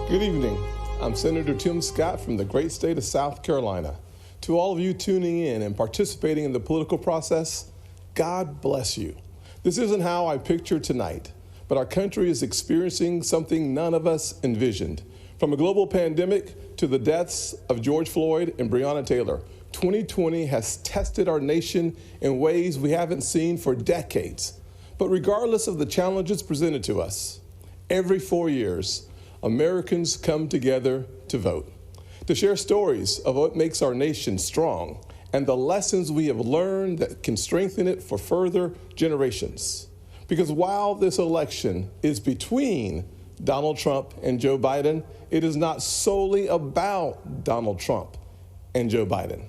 Good evening. I'm Senator Tim Scott from the great state of South Carolina. To all of you tuning in and participating in the political process, God bless you. This isn't how I pictured tonight, but our country is experiencing something none of us envisioned. From a global pandemic to the deaths of George Floyd and Breonna Taylor, 2020 has tested our nation in ways we haven't seen for decades. But regardless of the challenges presented to us, every 4 years, Americans come together to vote, to share stories of what makes our nation strong and the lessons we have learned that can strengthen it for further generations. Because while this election is between Donald Trump and Joe Biden, it is not solely about Donald Trump and Joe Biden.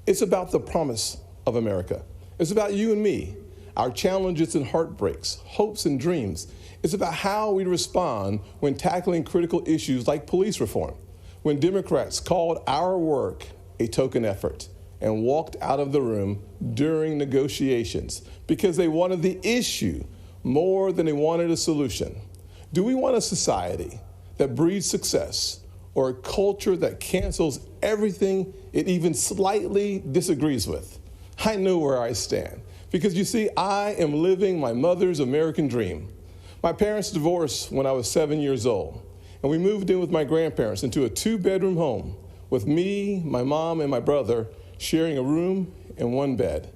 It's about the promise of America. It's about you and me, our challenges and heartbreaks, hopes and dreams. It's about how we respond when tackling critical issues like police reform, when Democrats called our work a token effort and walked out of the room during negotiations because they wanted the issue more than they wanted a solution. Do we want a society that breeds success or a culture that cancels everything it even slightly disagrees with? I know where I stand because you see, I am living my mother's American dream. My parents divorced when I was 7 years old, and we moved in with my grandparents into a 2-bedroom home with me, my mom, and my brother sharing a room and one bed.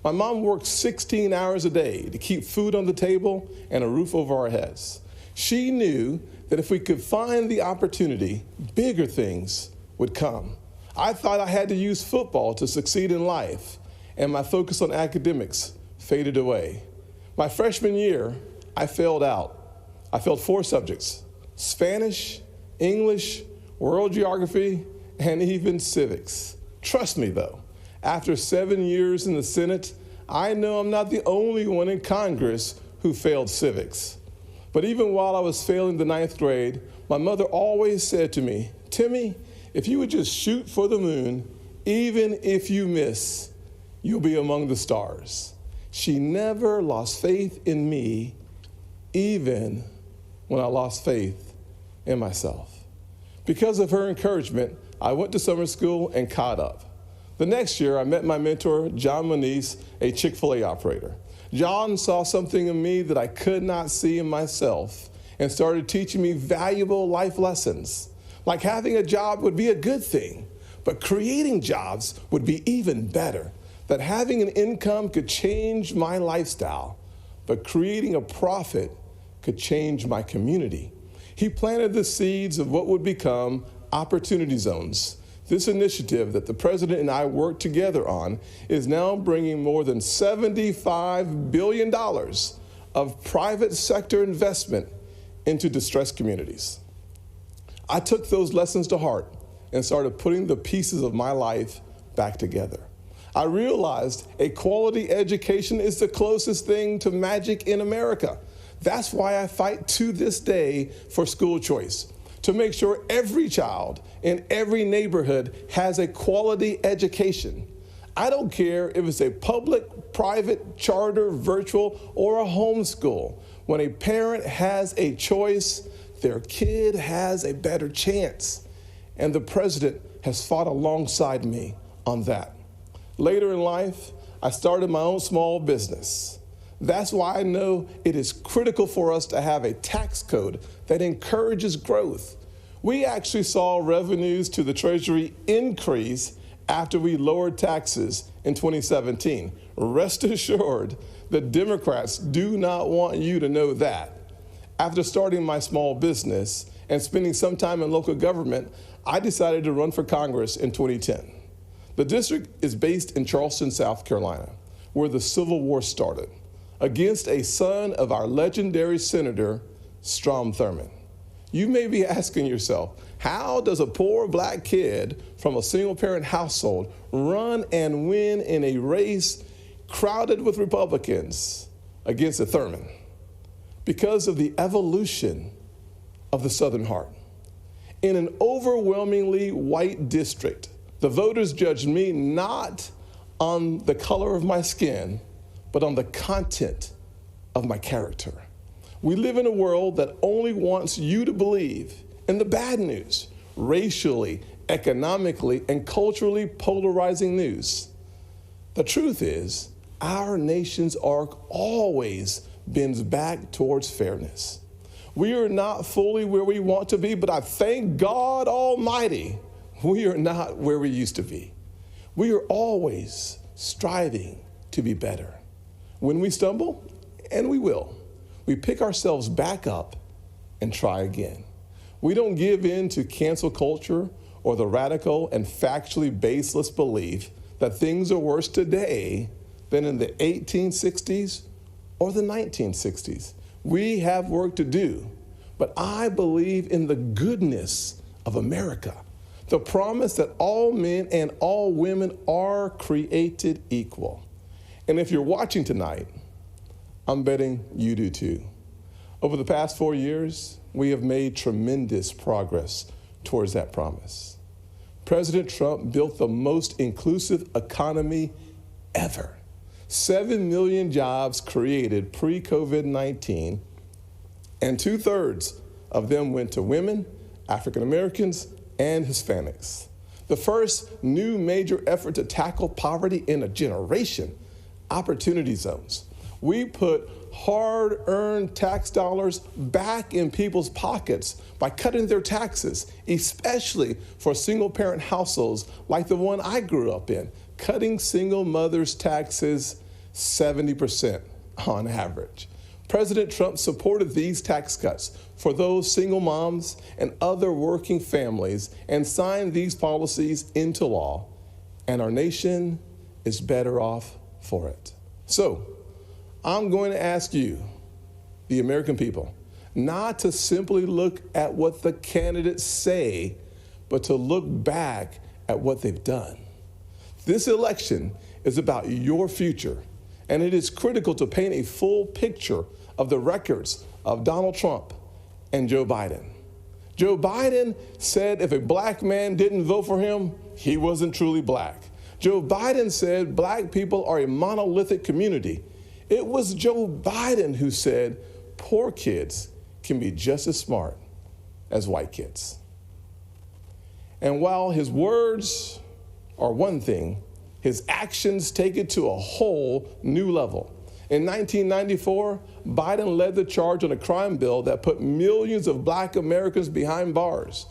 My mom worked 16 hours a day to keep food on the table and a roof over our heads. She knew that if we could find the opportunity, bigger things would come. I thought I had to use football to succeed in life, and my focus on academics faded away. My freshman year, I failed out. I failed 4 subjects: Spanish, English, world geography, and even civics. Trust me though, after 7 years in the Senate, I know I'm not the only one in Congress who failed civics. But even while I was failing the 9th grade, my mother always said to me, "Timmy, if you would just shoot for the moon, even if you miss, you'll be among the stars." She never lost faith in me, even when I lost faith in myself. Because of her encouragement, I went to summer school and caught up. The next year, I met my mentor, John Moniz, a Chick-fil-A operator. John saw something in me that I could not see in myself and started teaching me valuable life lessons. Like having a job would be a good thing, but creating jobs would be even better. That having an income could change my lifestyle, but creating a profit could change my community. He planted the seeds of what would become Opportunity Zones. This initiative that the president and I worked together on is now bringing more than $75 billion of private sector investment into distressed communities. I took those lessons to heart and started putting the pieces of my life back together. I realized a quality education is the closest thing to magic in America. That's why I fight to this day for school choice, to make sure every child in every neighborhood has a quality education. I don't care if it's a public, private, charter, virtual, or a homeschool. When a parent has a choice, their kid has a better chance. And the president has fought alongside me on that. Later in life, I started my own small business. That's why I know it is critical for us to have a tax code that encourages growth. We actually saw revenues to the Treasury increase after we lowered taxes in 2017. Rest assured, the Democrats do not want you to know that. After starting my small business and spending some time in local government, I decided to run for Congress in 2010. The district is based in Charleston, South Carolina, where the Civil War started, against a son of our legendary Senator, Strom Thurmond. You may be asking yourself, how does a poor black kid from a single-parent household run and win in a race crowded with Republicans against a Thurmond? Because of the evolution of the Southern heart. In an overwhelmingly white district, the voters judged me not on the color of my skin, but on the content of my character. We live in a world that only wants you to believe and the bad news, racially, economically, and culturally polarizing news. The truth is, our nation's arc always bends back towards fairness. We are not fully where we want to be, but I thank God Almighty, we are not where we used to be. We are always striving to be better. When we stumble, and we will, we pick ourselves back up and try again. We don't give in to cancel culture or the radical and factually baseless belief that things are worse today than in the 1860s or the 1960s. We have work to do, but I believe in the goodness of America, the promise that all men and all women are created equal. And if you're watching tonight, I'm betting you do too. Over the past 4 years, we have made tremendous progress towards that promise. President Trump built the most inclusive economy ever. 7 million jobs created pre-COVID-19, and 2/3 of them went to women, African Americans, and Hispanics. The first new major effort to tackle poverty in a generation, opportunity zones. We put hard-earned tax dollars back in people's pockets by cutting their taxes, especially for single-parent households like the one I grew up in, cutting single mothers' taxes 70% on average. President Trump supported these tax cuts for those single moms and other working families and signed these policies into law, and our nation is better off for it. So, I'm going to ask you, the American people, not to simply look at what the candidates say, but to look back at what they've done. This election is about your future, and it is critical to paint a full picture of the records of Donald Trump and Joe Biden. Joe Biden said if a black man didn't vote for him, he wasn't truly black. Joe Biden said black people are a monolithic community. It was Joe Biden who said poor kids can be just as smart as white kids. And while his words are one thing, his actions take it to a whole new level. In 1994, Biden led the charge on a crime bill that put millions of black Americans behind bars.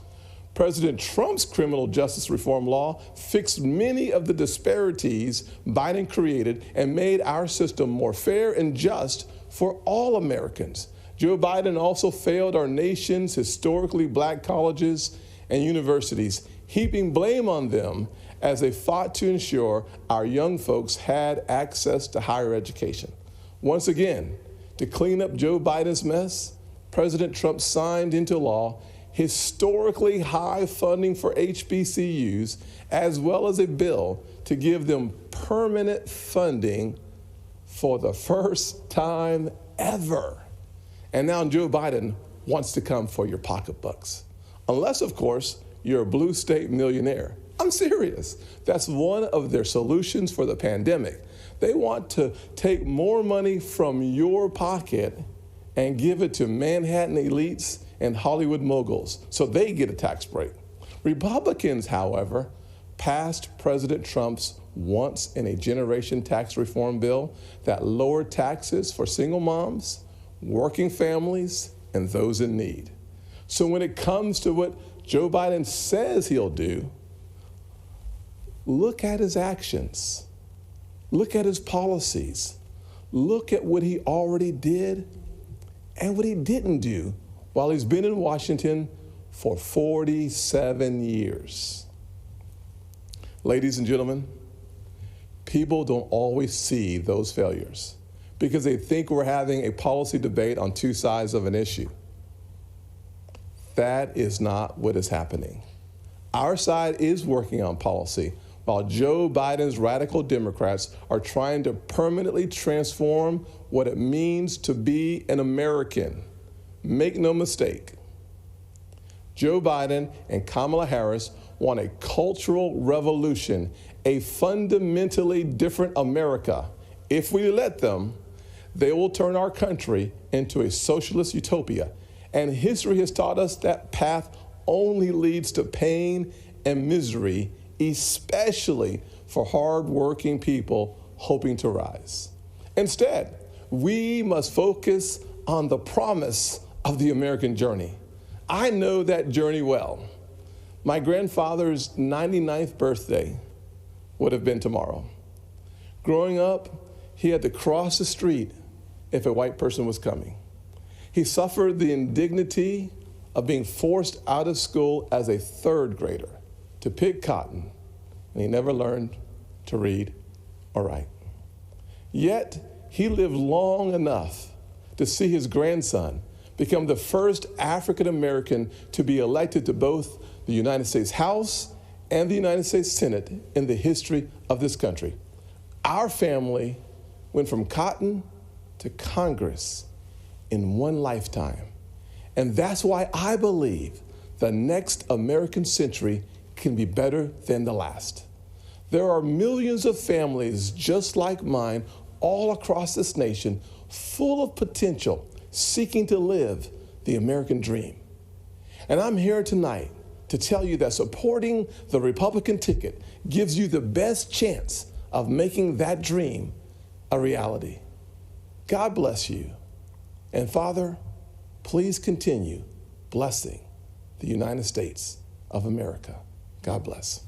President Trump's criminal justice reform law fixed many of the disparities Biden created and made our system more fair and just for all Americans. Joe Biden also failed our nation's historically black colleges and universities, heaping blame on them as they fought to ensure our young folks had access to higher education. Once again, to clean up Joe Biden's mess, President Trump signed into law historically high funding for HBCUs, as well as a bill to give them permanent funding for the first time ever. And now Joe Biden wants to come for your pocketbooks. Unless, of course, you're a blue state millionaire. I'm serious. That's one of their solutions for the pandemic. They want to take more money from your pocket and give it to Manhattan elites and Hollywood moguls so they get a tax break. Republicans, however, passed President Trump's once-in-a-generation tax reform bill that lowered taxes for single moms, working families, and those in need. So when it comes to what Joe Biden says he'll do, look at his actions. Look at his policies. Look at what he already did and what he didn't do while he's been in Washington for 47 years. Ladies and gentlemen, people don't always see those failures because they think we're having a policy debate on two sides of an issue. That is not what is happening. Our side is working on policy, while Joe Biden's radical Democrats are trying to permanently transform what it means to be an American. Make no mistake, Joe Biden and Kamala Harris want a cultural revolution, a fundamentally different America. If we let them, they will turn our country into a socialist utopia. And history has taught us that path only leads to pain and misery, especially for hardworking people hoping to rise. Instead, we must focus on the promise of the American journey. I know that journey well. My grandfather's 99th birthday would have been tomorrow. Growing up, he had to cross the street if a white person was coming. He suffered the indignity of being forced out of school as a third grader to pick cotton, and he never learned to read or write. Yet, he lived long enough to see his grandson become the first African American to be elected to both the United States House and the United States Senate in the history of this country. Our family went from cotton to Congress in one lifetime. And that's why I believe the next American century can be better than the last. There are millions of families just like mine all across this nation, full of potential, seeking to live the American dream. And I'm here tonight to tell you that supporting the Republican ticket gives you the best chance of making that dream a reality. God bless you. And Father, please continue blessing the United States of America. God bless.